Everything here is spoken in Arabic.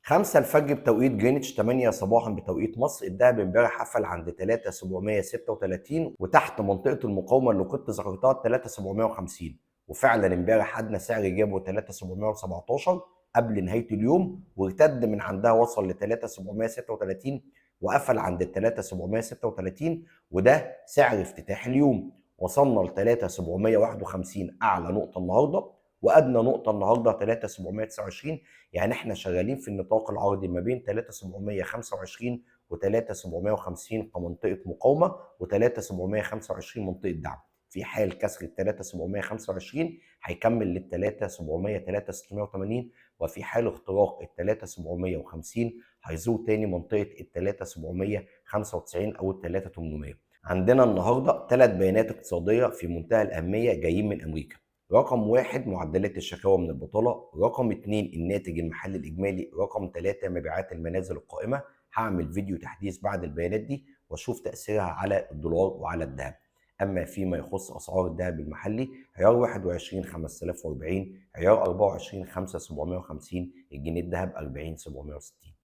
5 الفجر بتوقيت جرينتش، 8 صباحا بتوقيت مصر. الذهب امبارح قفل عند 3736 وتحت منطقة المقاومة اللي كنت ذكرتها 3750، وفعلا امبارح ادنى سعر جابه 3717 قبل نهاية اليوم، وارتد من عندها وصل ل 3736 وقفل عند ال 3736، وده سعر افتتاح اليوم. وصلنا ل 3751 اعلى نقطة النهارده، وادنى نقطة النهارده 3729. يعني احنا شغالين في النطاق العرضي ما بين 3725 و 3750 كمنطقه مقاومه، و 3725 منطقه دعم. في حال كسر ال 3725 هيكمل لل 3783، وفي حال اختراق ال 3750 هيزور تاني منطقه ال 3795 او ال 3800. عندنا النهارده 3 بيانات اقتصاديه في منتهى الاهميه جايين من امريكا. رقم 1 معدلات الشكاوى من البطالة، رقم 2 الناتج المحلي الإجمالي، رقم 3 مبيعات المنازل القائمة. هعمل فيديو تحديث بعد البيانات دي واشوف تأثيرها على الدولار وعلى الذهب. أما فيما يخص أسعار الذهب المحلي، عيار 21 5040، عيار 24 5750، الجنيه الذهب 40 760.